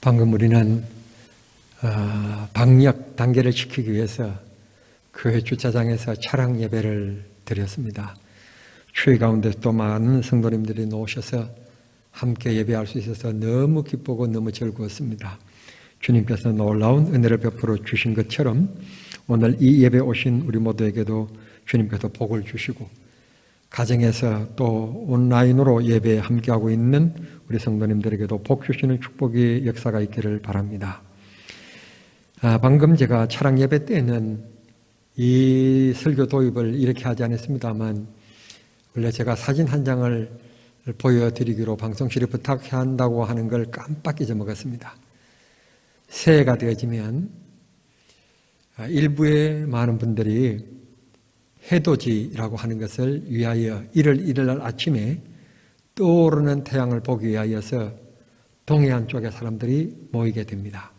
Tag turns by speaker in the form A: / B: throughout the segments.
A: 방금 우리는 방역 단계를 지키기 위해서 교회 주차장에서 차량 예배를 드렸습니다. 추위 가운데 또 많은 성도님들이 나오셔서 함께 예배할 수 있어서 너무 기쁘고 너무 즐거웠습니다. 주님께서 놀라운 은혜를 베풀어 주신 것처럼 오늘 이 예배 오신 우리 모두에게도 주님께서 복을 주시고, 가정에서 또 온라인으로 예배에 함께하고 있는 우리 성도님들에게도 복 주시는 축복의 역사가 있기를 바랍니다. 방금 제가 차량 예배 때는 이 설교 도입을 이렇게 하지 않았습니다만, 원래 제가 사진 한 장을 보여드리기로 방송실에 부탁해야 한다고 하는 걸 깜빡 잊어먹었습니다. 새해가 되어지면 일부의 많은 분들이 해돋이라고 하는 것을 위하여 1월 1일 날 아침에 떠오르는 태양을 보기 위하여서 동해안 쪽의 사람들이 모이게 됩니다.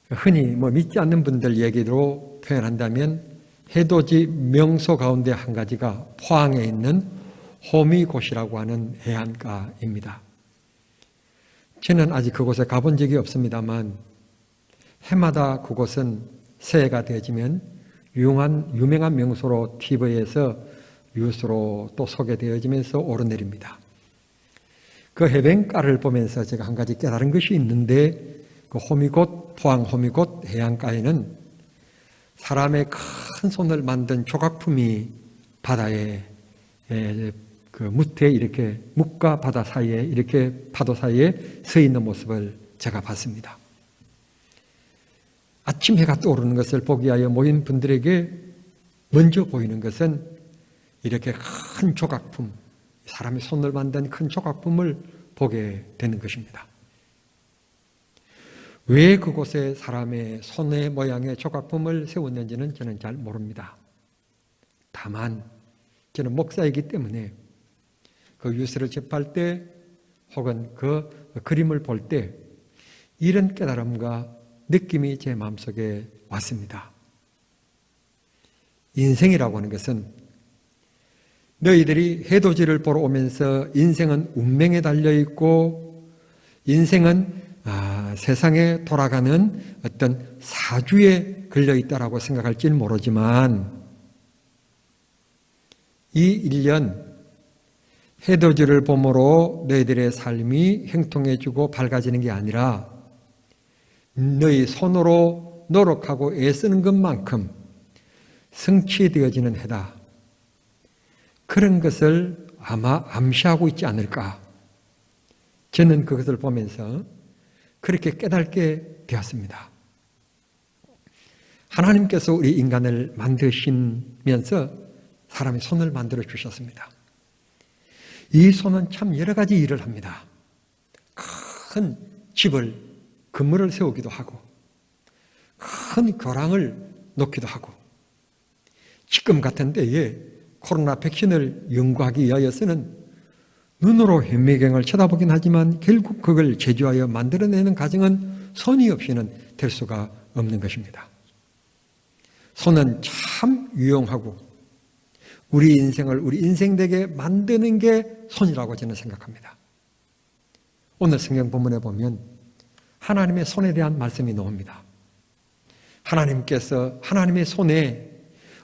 A: 흔히 믿지 않는 분들 얘기로 표현한다면 해돋이 명소 가운데 한 가지가 포항에 있는 호미곶이라고 하는 해안가입니다. 저는 아직 그곳에 가본 적이 없습니다만 해마다 그곳은 새해가 되어지면 유명한 명소로 TV에서 뉴스로 또 소개되어지면서 오르내립니다. 그 해변가를 보면서 제가 한 가지 깨달은 것이 있는데, 그 포항 호미곶 해안가에는 사람의 큰 손을 만든 조각품이 바다에 그 무트에 이렇게 묵과 바다 사이에 이렇게 파도 사이에 서 있는 모습을 제가 봤습니다. 아침 해가 떠오르는 것을 보기 위하여 모인 분들에게 먼저 보이는 것은 이렇게 큰 조각품, 사람의 손을 만든 큰 조각품을 보게 되는 것입니다. 왜 그곳에 사람의 손의 모양의 조각품을 세웠는지는 저는 잘 모릅니다. 다만 저는 목사이기 때문에 그 뉴스를 접할 때 혹은 그 그림을 볼 때 이런 깨달음과 느낌이 제 마음속에 왔습니다. 인생이라고 하는 것은 너희들이 해돋이를 보러 오면서 인생은 운명에 달려있고 인생은 세상에 돌아가는 어떤 사주에 걸려있다라고 생각할지는 모르지만, 이 1년 해돋이를 봄으로 너희들의 삶이 형통해지고 밝아지는 게 아니라 너희 손으로 노력하고 애쓰는 것만큼 성취되어지는 해다. 그런 것을 아마 암시하고 있지 않을까. 저는 그것을 보면서 그렇게 깨닫게 되었습니다. 하나님께서 우리 인간을 만드시면서 사람의 손을 만들어 주셨습니다. 이 손은 참 여러 가지 일을 합니다. 큰 집을, 건물을 세우기도 하고, 큰 교량을 놓기도 하고, 지금 같은 때에 코로나 백신을 연구하기 위하여서는 눈으로 현미경을 쳐다보긴 하지만 결국 그걸 제조하여 만들어내는 과정은 손이 없이는 될 수가 없는 것입니다. 손은 참 유용하고 우리 인생을 우리 인생되게 만드는 게 손이라고 저는 생각합니다. 오늘 성경 본문에 보면 하나님의 손에 대한 말씀이 나옵니다. 하나님께서 하나님의 손에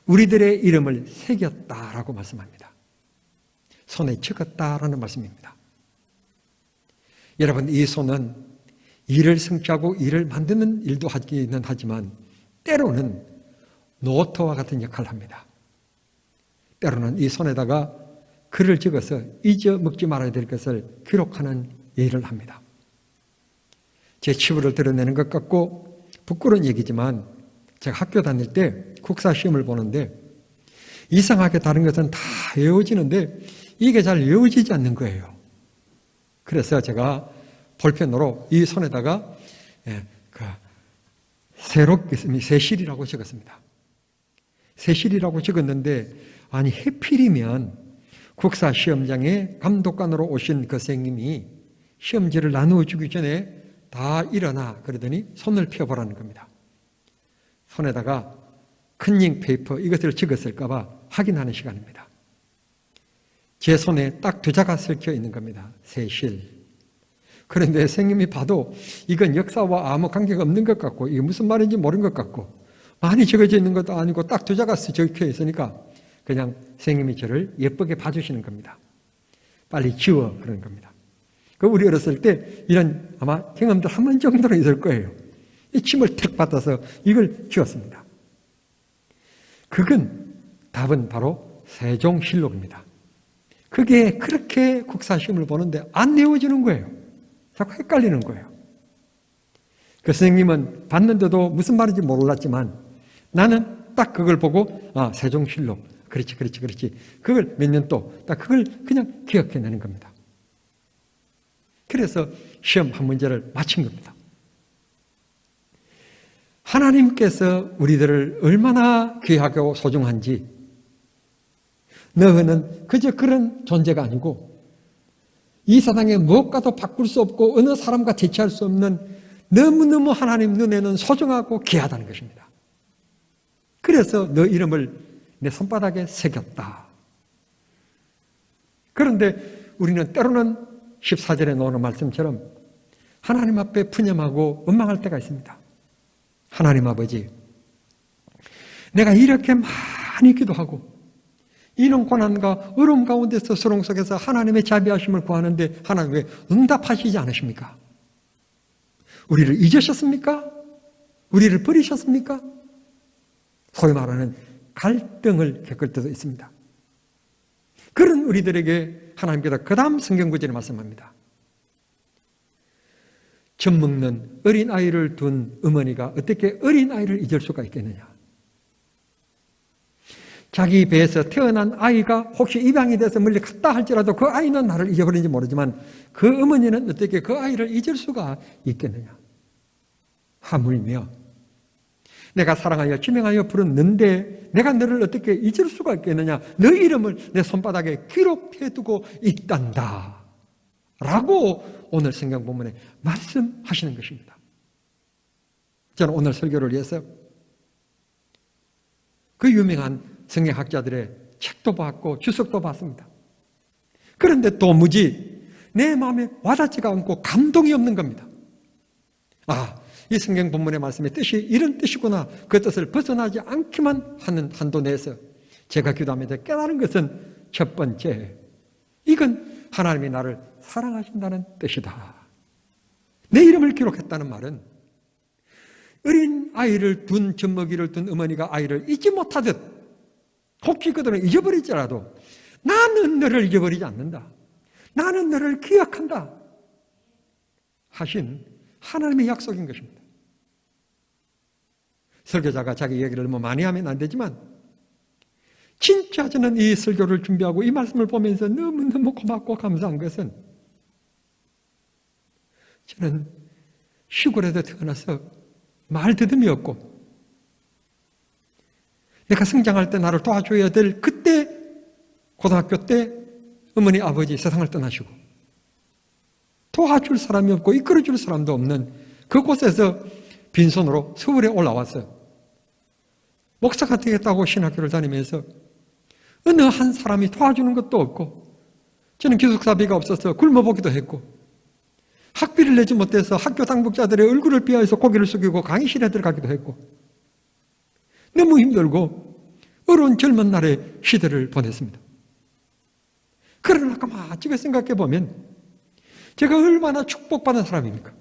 A: 우리들의 이름을 새겼다라고 말씀합니다. 손에 적었다라는 말씀입니다. 여러분, 이 손은 일을 성취하고 일을 만드는 일도 하기는 하지만 때로는 노트와 같은 역할을 합니다. 때로는 이 손에다가 글을 적어서 잊어먹지 말아야 될 것을 기록하는 일을 합니다. 제 치부를 드러내는 것 같고 부끄러운 얘기지만 제가 학교 다닐 때 국사시험을 보는데 이상하게 다른 것은 다 외워지는데 이게 잘 외워지지 않는 거예요. 그래서 제가 볼펜으로 이 손에다가 세실이라고 적었습니다. 세실이라고 적었는데, 아니 해필이면 국사시험장에 감독관으로 오신 그 선생님이 시험지를 나누어 주기 전에 다 일어나 그러더니 손을 펴보라는 겁니다. 손에다가 컨닝 페이퍼 이것을 적었을까 봐 확인하는 시간입니다. 제 손에 딱 두 자가 섞여 있는 겁니다. 세실. 그런데 선생님이 봐도 이건 역사와 아무 관계가 없는 것 같고 이게 무슨 말인지 모르는 것 같고 많이 적어져 있는 것도 아니고 딱 두 자가 적혀 있으니까 그냥 선생님이 저를 예쁘게 봐주시는 겁니다. 빨리 지워 그러는 겁니다. 그 우리 어렸을 때 이런 아마 경험도 한 번 정도는 있을 거예요. 이 침을 탁 받아서 이걸 지웠습니다. 그건 답은 바로 세종실록입니다. 그게 그렇게 국사시험을 보는데 안 내워지는 거예요. 자꾸 헷갈리는 거예요. 그 선생님은 봤는데도 무슨 말인지 몰랐지만 나는 딱 그걸 보고 세종실록 그렇지. 그걸 몇 년 또 딱 그걸 그냥 기억해내는 겁니다. 그래서 시험 한 문제를 맞힌 겁니다. 하나님께서 우리들을 얼마나 귀하고 소중한지 너희는 그저 그런 존재가 아니고 이 세상에 무엇과도 바꿀 수 없고 어느 사람과 대체할 수 없는 너무너무 하나님 눈에는 소중하고 귀하다는 것입니다. 그래서 너 이름을 내 손바닥에 새겼다. 그런데 우리는 때로는 14절에 나오는 말씀처럼 하나님 앞에 푸념하고 원망할 때가 있습니다. 하나님 아버지, 내가 이렇게 많이 기도하고 이런 고난과 어려움 가운데서 수렁 속에서 하나님의 자비하심을 구하는데 하나님 왜 응답하시지 않으십니까? 우리를 잊으셨습니까? 우리를 버리셨습니까? 소위 말하는 갈등을 겪을 때도 있습니다. 그런 우리들에게 하나님께서 그 다음 성경구절에 말씀합니다. 젖 먹는 어린아이를 둔 어머니가 어떻게 어린아이를 잊을 수가 있겠느냐. 자기 배에서 태어난 아이가 혹시 입양이 돼서 멀리 갔다 할지라도 그 아이는 나를 잊어버린지 모르지만 그 어머니는 어떻게 그 아이를 잊을 수가 있겠느냐. 하물며 내가 사랑하여 지명하여 부르는데 내가 너를 어떻게 잊을 수가 있겠느냐. 너 이름을 내 손바닥에 기록해두고 있단다 라고 오늘 성경 본문에 말씀하시는 것입니다. 저는 오늘 설교를 위해서 그 유명한 성경학자들의 책도 봤고 주석도 봤습니다. 그런데 도무지 내 마음에 와닿지가 않고 감동이 없는 겁니다. 이 성경 본문의 말씀의 뜻이 이런 뜻이구나. 그 뜻을 벗어나지 않기만 하는 한도 내에서 제가 기도하면서 깨달은 것은 첫 번째, 이건 하나님이 나를 사랑하신다는 뜻이다. 내 이름을 기록했다는 말은 어린 아이를 둔 젖먹이를 둔 어머니가 아이를 잊지 못하듯 혹시 그들은 잊어버릴지라도 나는 너를 잊어버리지 않는다. 나는 너를 기억한다 하신 하나님의 약속인 것입니다. 설교자가 자기 얘기를 너무 많이 하면 안 되지만 진짜 저는 이 설교를 준비하고 이 말씀을 보면서 너무너무 고맙고 감사한 것은 저는 시골에도 태어나서 말 더듬이 없고 내가 성장할 때 나를 도와줘야 될 그때 고등학교 때 어머니 아버지 세상을 떠나시고 도와줄 사람이 없고 이끌어줄 사람도 없는 그곳에서 빈손으로 서울에 올라와서 목사가 되겠다고 신학교를 다니면서 어느 한 사람이 도와주는 것도 없고 저는 기숙사비가 없어서 굶어보기도 했고 학비를 내지 못해서 학교 당국자들의 얼굴을 비하해서 고개를 숙이고 강의실에 들어가기도 했고 너무 힘들고 어려운 젊은 날의 시대를 보냈습니다. 그러나 가만히 생각해 보면 제가 얼마나 축복받은 사람입니까?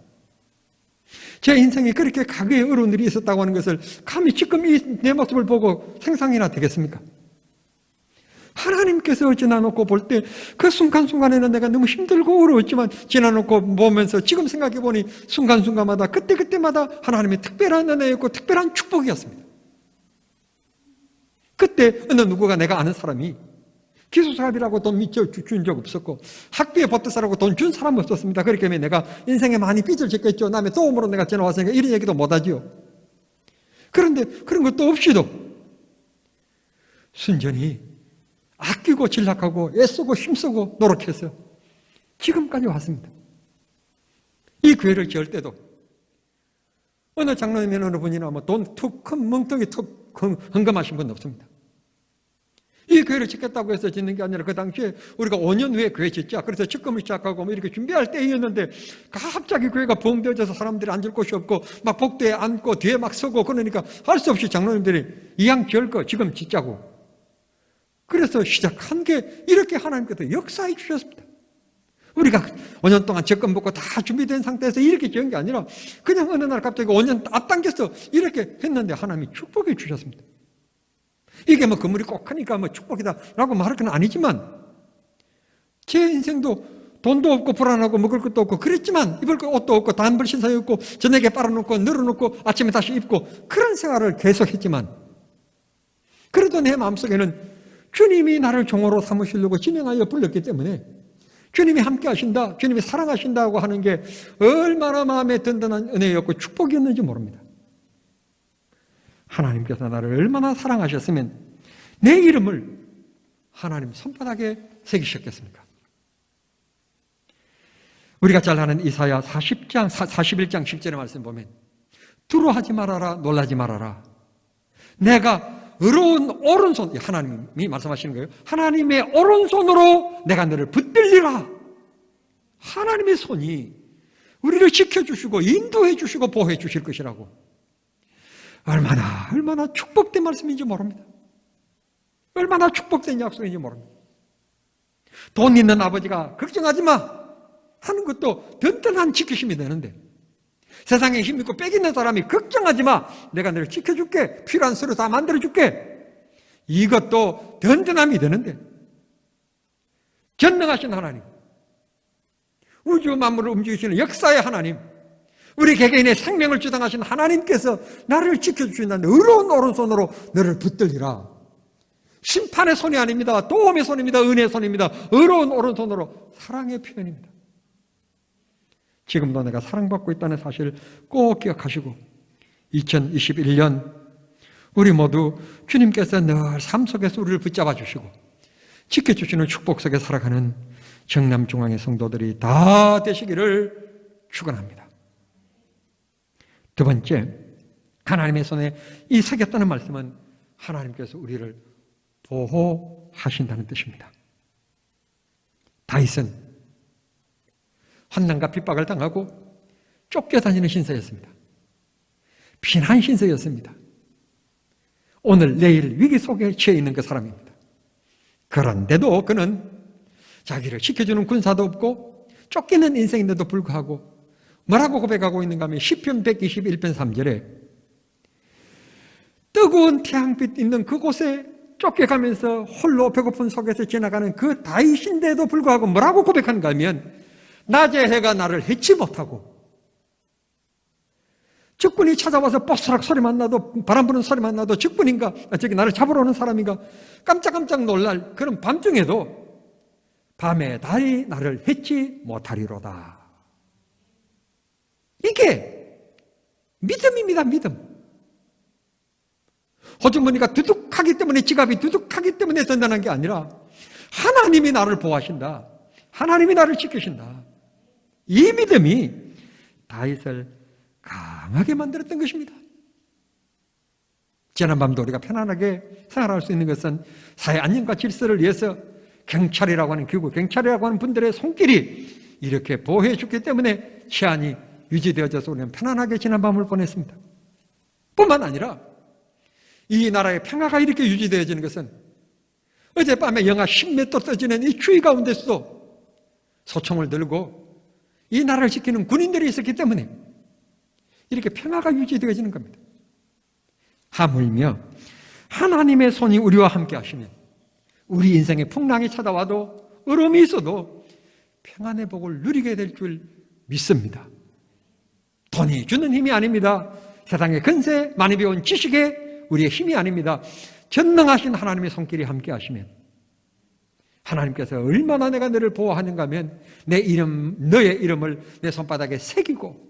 A: 제 인생에 그렇게 과거에 어려운 일이 있었다고 하는 것을 감히 지금 이 내 모습을 보고 생상이나 되겠습니까? 하나님께서 지나놓고 볼 때 그 순간순간에는 내가 너무 힘들고 어려웠지만 지나놓고 보면서 지금 생각해 보니 순간순간마다 그때마다 하나님의 특별한 은혜였고 특별한 축복이었습니다. 그때 어느 누구가 내가 아는 사람이 기숙사비라고 돈 준 적 없었고 학비에 보태서라고 돈 준 사람 없었습니다. 그렇기 때문에 내가 인생에 많이 빚을 졌겠죠. 남의 도움으로 내가 지나왔으니까 이런 얘기도 못하지요. 그런데 그런 것도 없이도 순전히 아끼고 진락하고 애쓰고 힘쓰고 노력해서 지금까지 왔습니다. 이 교회를 지을 때도 어느 장로님이나 어느 분이나 돈 툭 큰 멍텅이 툭 헌금하신 분 없습니다. 이 교회를 짓겠다고 해서 짓는 게 아니라 그 당시에 우리가 5년 후에 교회 짓자. 그래서 직금을 시작하고 뭐 이렇게 준비할 때였는데 갑자기 교회가 부흥되어져서 사람들이 앉을 곳이 없고 막 복도에 앉고 뒤에 막 서고 그러니까 할 수 없이 장로님들이 이왕 지을 거 지금 짓자고. 그래서 시작한 게 이렇게 하나님께서 역사해 주셨습니다. 우리가 5년 동안 적금 받고 다 준비된 상태에서 이렇게 지은 게 아니라 그냥 어느 날 갑자기 5년 앞당겨서 이렇게 했는데 하나님이 축복해 주셨습니다. 이게 뭐 건물이 꼭 하니까 뭐 축복이다라고 말할 건 아니지만 제 인생도 돈도 없고 불안하고 먹을 것도 없고 그랬지만 입을 옷도 없고 단벌 신사에 없고 저녁에 빨아놓고 널어놓고 아침에 다시 입고 그런 생활을 계속했지만 그래도 내 마음속에는 주님이 나를 종으로 삼으시려고 진행하여 불렀기 때문에 주님이 함께 하신다, 주님이 사랑하신다고 하는 게 얼마나 마음에 든든한 은혜였고 축복이었는지 모릅니다. 하나님께서 나를 얼마나 사랑하셨으면 내 이름을 하나님 손바닥에 새기셨겠습니까? 우리가 잘 아는 이사야 41장 10절의 말씀 보면 두려워하지 말아라, 놀라지 말아라. 내가 의로운 오른손, 하나님이 말씀하시는 거예요. 하나님의 오른손으로 내가 너를 붙들리라. 하나님의 손이 우리를 지켜주시고 인도해 주시고 보호해 주실 것이라고. 얼마나 축복된 말씀인지 모릅니다. 얼마나 축복된 약속인지 모릅니다. 돈 있는 아버지가 걱정하지 마 하는 것도 든든한 지키심이 되는데 세상에 힘 있고 빽 있는 사람이 걱정하지 마 내가 너를 지켜줄게 필요한 서류 다 만들어줄게 이것도 든든함이 되는데 전능하신 하나님 우주 만물을 움직이시는 역사의 하나님 우리 개개인의 생명을 주장하신 하나님께서 나를 지켜주신다는 의로운 오른손으로 너를 붙들리라. 심판의 손이 아닙니다. 도움의 손입니다. 은혜의 손입니다. 의로운 오른손으로 사랑의 표현입니다. 지금도 내가 사랑받고 있다는 사실을 꼭 기억하시고 2021년 우리 모두 주님께서 늘 삶 속에서 우리를 붙잡아 주시고 지켜주시는 축복 속에 살아가는 정남중앙의 성도들이 다 되시기를 축원합니다. 두 번째, 하나님의 손에 이 새겼다는 말씀은 하나님께서 우리를 보호하신다는 뜻입니다. 다윗은 환난과 핍박을 당하고 쫓겨다니는 신세였습니다. 피난 신세였습니다. 오늘 내일 위기 속에 처해 있는 그 사람입니다. 그런데도 그는 자기를 지켜주는 군사도 없고 쫓기는 인생인데도 불구하고 뭐라고 고백하고 있는가 하면 시편 121편 3절에 뜨거운 태양빛 있는 그곳에 쫓겨가면서 홀로 배고픈 속에서 지나가는 그 다윗인데도 불구하고 뭐라고 고백하는가 하면 낮에 해가 나를 해치 못하고 적군이 찾아와서 뽀스락 소리만 나도 바람 부는 소리만 나도 적군인가 저기 나를 잡으러 오는 사람인가 깜짝깜짝 놀랄 그런 밤중에도 밤에 달이 나를 해치 못하리로다. 이게 믿음입니다. 믿음. 호주머니가 두둑하기 때문에 지갑이 두둑하기 때문에 든든한 게 아니라 하나님이 나를 보호하신다. 하나님이 나를 지키신다. 이 믿음이 다윗을 강하게 만들었던 것입니다. 지난밤도 우리가 편안하게 생활할 수 있는 것은 사회 안녕과 질서를 위해서 경찰이라고 하는 기구, 경찰이라고 하는 분들의 손길이 이렇게 보호해 줬기 때문에 치안이 유지되어져서 우리는 편안하게 지난 밤을 보냈습니다. 뿐만 아니라 이 나라의 평화가 이렇게 유지되어지는 것은 어젯밤에 영하 10m 떠지는 이 추위 가운데서도 소총을 들고 이 나라를 지키는 군인들이 있었기 때문에 이렇게 평화가 유지되어지는 겁니다. 하물며 하나님의 손이 우리와 함께 하시면 우리 인생에 풍랑이 찾아와도 어려움이 있어도 평안의 복을 누리게 될 줄 믿습니다. 돈이 주는 힘이 아닙니다. 세상의 근세, 많이 배운 지식의 우리의 힘이 아닙니다. 전능하신 하나님의 손길이 함께 하시면 하나님께서 얼마나 내가 너를 보호하는가 하면 내 이름, 너의 이름을 내 손바닥에 새기고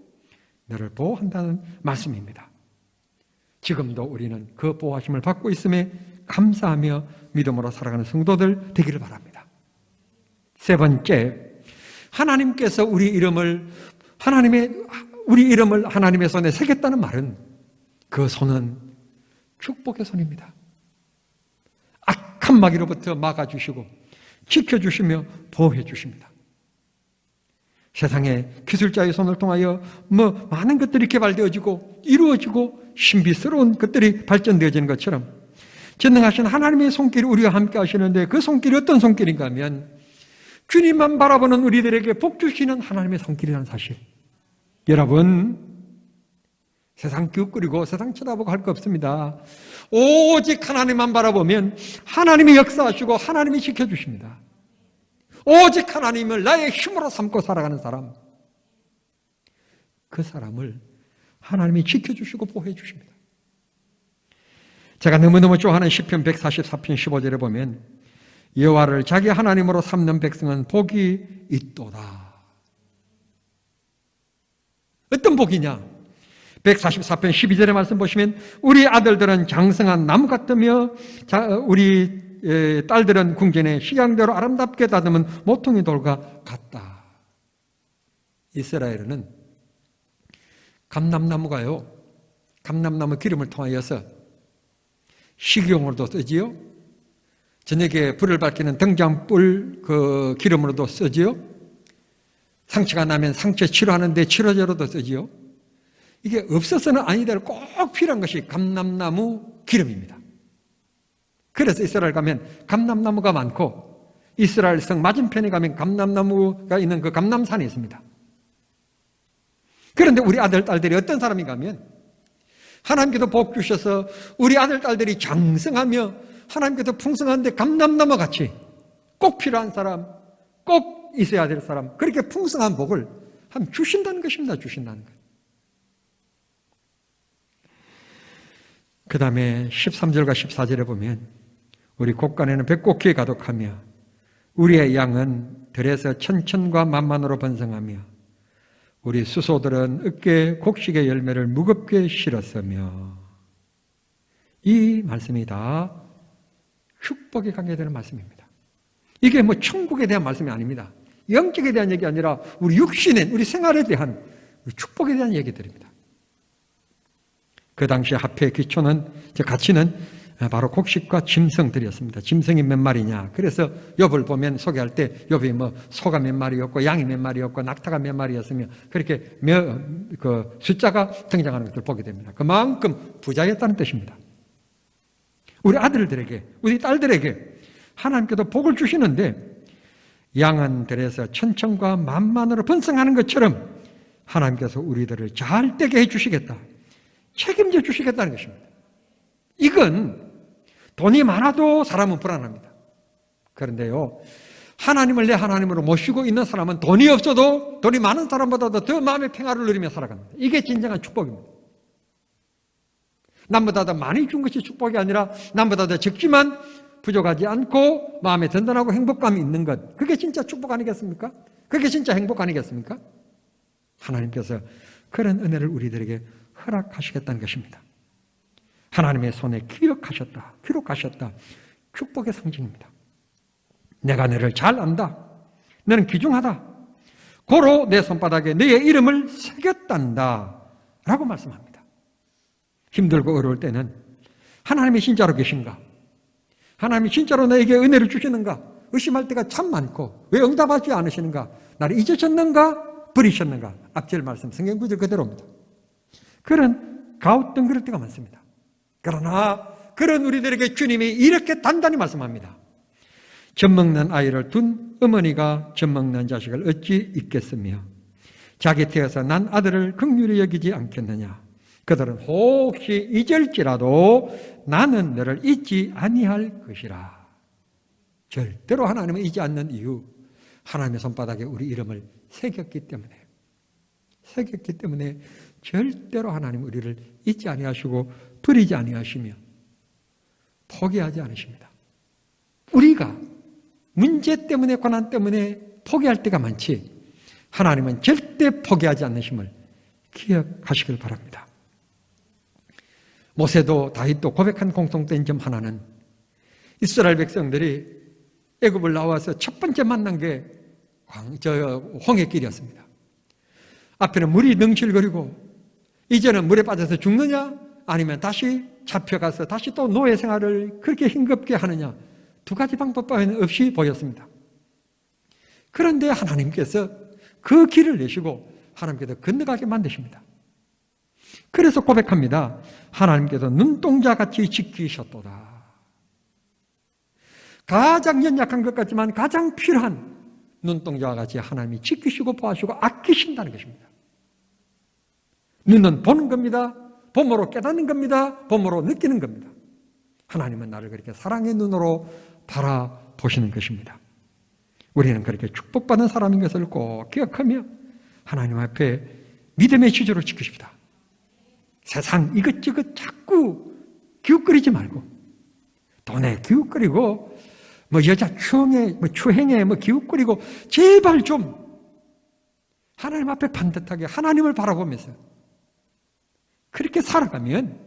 A: 너를 보호한다는 말씀입니다. 지금도 우리는 그 보호하심을 받고 있음에 감사하며 믿음으로 살아가는 성도들 되기를 바랍니다. 세 번째, 하나님께서 우리 이름을 하나님의 손에 새겼다는 말은 그 손은 축복의 손입니다. 악한 마귀로부터 막아주시고 지켜주시며 보호해 주십니다. 세상에 기술자의 손을 통하여 많은 것들이 개발되어지고 이루어지고 신비스러운 것들이 발전되어지는 것처럼 전능하신 하나님의 손길이 우리와 함께 하시는데, 그 손길이 어떤 손길인가 하면 주님만 바라보는 우리들에게 복 주시는 하나님의 손길이라는 사실. 여러분, 세상 기웃거리고 세상 쳐다보고 할 거 없습니다. 오직 하나님만 바라보면 하나님이 역사하시고 하나님이 지켜주십니다. 오직 하나님을 나의 힘으로 삼고 살아가는 사람, 그 사람을 하나님이 지켜주시고 보호해 주십니다. 제가 너무너무 좋아하는 시편 144편 15절에 보면 여호와를 자기 하나님으로 삼는 백성은 복이 있도다. 어떤 복이냐? 144편 12절의 말씀 보시면 우리 아들들은 장성한 나무 같으며 우리 딸들은 궁전의 식양대로 아름답게 다듬은 모퉁이 돌과 같다. 이스라엘은 감람나무가요, 감람나무 기름을 통하여서 식용으로도 쓰지요, 저녁에 불을 밝히는 등잔불 그 기름으로도 쓰지요, 상처가 나면 상처 치료하는데 치료제로도 쓰지요. 이게 없어서는 아니 될 꼭 필요한 것이 감람나무 기름입니다. 그래서 이스라엘 가면 감람나무가 많고, 이스라엘 성 맞은편에 가면 감람나무가 있는 그 감람산이 있습니다. 그런데 우리 아들, 딸들이 어떤 사람인가 하면 하나님께서 복 주셔서 우리 아들, 딸들이 장성하며 하나님께서 풍성한데 감람나무 같이 꼭 필요한 사람, 꼭 있어야 될 사람, 그렇게 풍성한 복을 주신다는 것입니다. 주신다는 것. 그 다음에 13절과 14절에 보면 우리 곳간에는 백곡히 가득하며 우리의 양은 들에서 천천과 만만으로 번성하며 우리 수소들은 어깨에 곡식의 열매를 무겁게 실었으며. 이 말씀이 다 축복에 관계되는 말씀입니다. 이게 천국에 대한 말씀이 아닙니다. 영적에 대한 얘기 아니라 우리 육신에, 우리 생활에 대한 축복에 대한 얘기들입니다. 그 당시 화폐의 가치는 바로 곡식과 짐승들이었습니다. 짐승이 몇 마리냐. 그래서 욥을 보면 소개할 때 욥이 소가 몇 마리였고 양이 몇 마리였고 낙타가 몇 마리였으며 그렇게 그 숫자가 등장하는 것을 보게 됩니다. 그만큼 부자였다는 뜻입니다. 우리 아들들에게, 우리 딸들에게 하나님께서 복을 주시는데 양은 들에서 천천과 만만으로 번성하는 것처럼 하나님께서 우리들을 잘 되게 해주시겠다, 책임져 주시겠다는 것입니다. 이건 돈이 많아도 사람은 불안합니다. 그런데요, 하나님을 내 하나님으로 모시고 있는 사람은 돈이 없어도 돈이 많은 사람보다도 더 마음의 평화를 누리며 살아갑니다. 이게 진정한 축복입니다. 남보다 더 많이 준 것이 축복이 아니라 남보다 더 적지만 부족하지 않고 마음에 든든하고 행복감이 있는 것, 그게 진짜 축복 아니겠습니까? 그게 진짜 행복 아니겠습니까? 하나님께서 그런 은혜를 우리들에게 허락하시겠다는 것입니다. 하나님의 손에 기록하셨다. 축복의 상징입니다. 내가 너를 잘 안다. 너는 귀중하다. 고로 내 손바닥에 너의 이름을 새겼단다. 라고 말씀합니다. 힘들고 어려울 때는 하나님이 진짜로 계신가? 하나님이 진짜로 나에게 은혜를 주시는가? 의심할 때가 참 많고 왜 응답하지 않으시는가? 나를 잊으셨는가? 버리셨는가? 앞절 말씀 성경 구절 그대로입니다. 그런 가우뚱그럴 때가 많습니다. 그러나 그런 우리들에게 주님이 이렇게 단단히 말씀합니다. 젖먹는 아이를 둔 어머니가 젖먹는 자식을 어찌 잊겠으며 자기 태어서 난 아들을 긍휼히 여기지 않겠느냐. 그들은 혹시 잊을지라도 나는 너를 잊지 아니할 것이라. 절대로 하나님을 잊지 않는 이유, 하나님의 손바닥에 우리 이름을 새겼기 때문에 절대로 하나님 우리를 잊지 아니하시고 버리지 아니하시며 포기하지 않으십니다. 우리가 문제 때문에, 고난 때문에 포기할 때가 많지 하나님은 절대 포기하지 않으심을 기억하시길 바랍니다. 모세도 다윗도 고백한 공통된 점 하나는 이스라엘 백성들이 애굽을 나와서 첫 번째 만난 게 홍해길이었습니다. 앞에는 물이 능실거리고 이제는 물에 빠져서 죽느냐 아니면 다시 잡혀가서 다시 또 노예 생활을 그렇게 힘겹게 하느냐, 두 가지 방법밖에 없이 보였습니다. 그런데 하나님께서 그 길을 내시고 하나님께서 건너가게 만드십니다. 그래서 고백합니다. 하나님께서 눈동자같이 지키셨도다. 가장 연약한 것 같지만 가장 필요한 눈동자와 같이 하나님이 지키시고 보아주시고 아끼신다는 것입니다. 눈은 보는 겁니다. 봄으로 깨닫는 겁니다. 봄으로 느끼는 겁니다. 하나님은 나를 그렇게 사랑의 눈으로 바라보시는 것입니다. 우리는 그렇게 축복받은 사람인 것을 꼭 기억하며 하나님 앞에 믿음의 지조로 지키십니다. 세상 이것저것 자꾸 기웃거리지 말고, 돈에 기웃거리고 여자 추행에 기웃거리고, 제발 좀 하나님 앞에 반듯하게 하나님을 바라보면서 그렇게 살아가면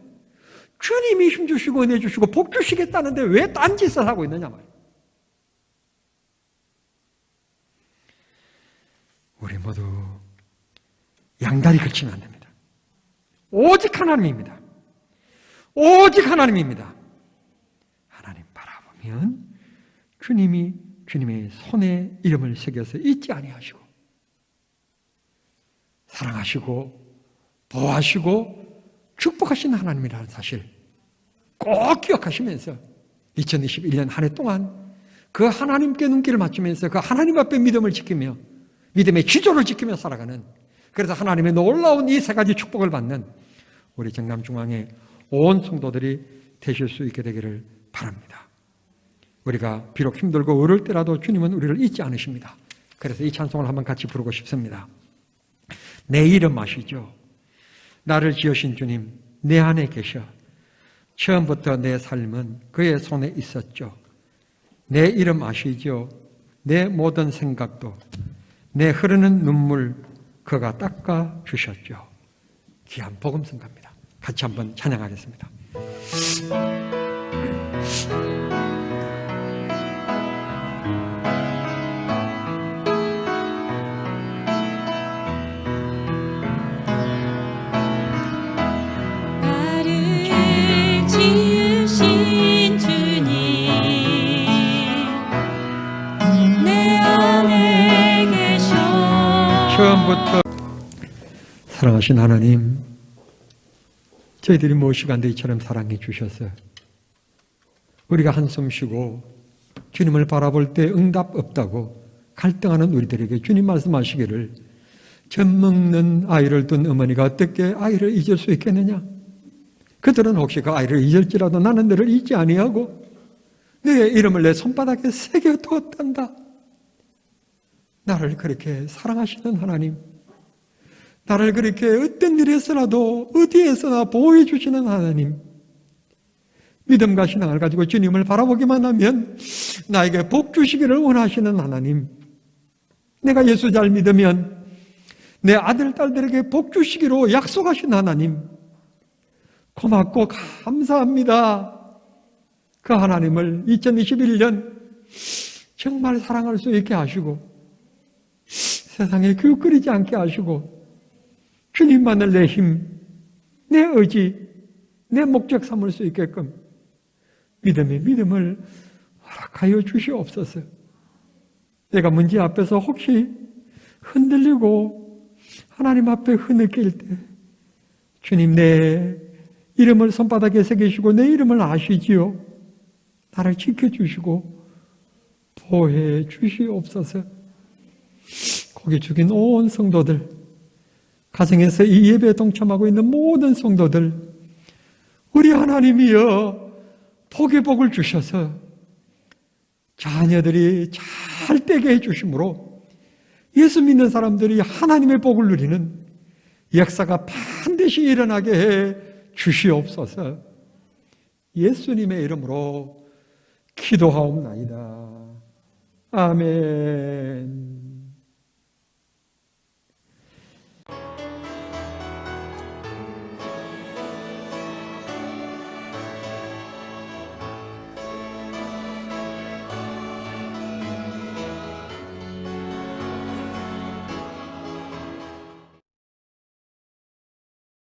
A: 주님이 힘주시고 은혜 주시고 복 주시겠다는데 왜 딴짓을 하고 있느냐 말이에요. 우리 모두 양다리 걸치면 안 됩니다. 오직 하나님입니다. 오직 하나님입니다. 하나님 바라보면 주님이 주님의 손에 이름을 새겨서 잊지 아니하시고 사랑하시고 보호하시고 축복하시는 하나님이라는 사실 꼭 기억하시면서 2021년 한 해 동안 그 하나님께 눈길을 맞추면서 그 하나님 앞에 믿음을 지키며 믿음의 기조를 지키며 살아가는, 그래서 하나님의 놀라운 이 세 가지 축복을 받는 우리 정남중앙의 온 성도들이 되실 수 있게 되기를 바랍니다. 우리가 비록 힘들고 어려울 때라도 주님은 우리를 잊지 않으십니다. 그래서 이 찬송을 한번 같이 부르고 싶습니다. 내 이름 아시죠? 나를 지으신 주님, 내 안에 계셔. 처음부터 내 삶은 그의 손에 있었죠. 내 이름 아시죠? 내 모든 생각도, 내 흐르는 눈물 그가 닦아 주셨죠. 귀한 복음성가입니다. 같이 한번 찬양하겠습니다.
B: 나를 지으신 주님, 내 안에 계셔.
A: 처음부터 사랑하신 하나님, 저희들이 뭐 시간도 이처럼 사랑해 주셔서 우리가 한숨 쉬고 주님을 바라볼 때 응답 없다고 갈등하는 우리들에게 주님 말씀하시기를, 젖 먹는 아이를 둔 어머니가 어떻게 아이를 잊을 수 있겠느냐? 그들은 혹시 그 아이를 잊을지라도 나는 너를 잊지 아니하고 너의 이름을 내 손바닥에 새겨두었단다. 나를 그렇게 사랑하시는 하나님, 나를 그렇게 어떤 일에서라도 어디에서나 보호해 주시는 하나님, 믿음과 신앙을 가지고 주님을 바라보기만 하면 나에게 복 주시기를 원하시는 하나님, 내가 예수 잘 믿으면 내 아들, 딸들에게 복 주시기로 약속하신 하나님, 고맙고 감사합니다. 그 하나님을 2021년 정말 사랑할 수 있게 하시고 세상에 기웃거리지 않게 하시고 주님만을 내 힘, 내 의지, 내 목적 삼을 수 있게끔 믿음의 믿음을 허락하여 주시옵소서. 내가 문제 앞에서 혹시 흔들리고 하나님 앞에 흐느낄 때 주님, 내 이름을 손바닥에 새기시고 내 이름을 아시지요. 나를 지켜주시고 보호해 주시옵소서. 거기 죽인 온 성도들, 가정에서 이 예배에 동참하고 있는 모든 성도들, 우리 하나님이여 복의 복을 주셔서 자녀들이 잘 되게 해주심으로 예수 믿는 사람들이 하나님의 복을 누리는 역사가 반드시 일어나게 해 주시옵소서. 예수님의 이름으로 기도하옵나이다. 아멘.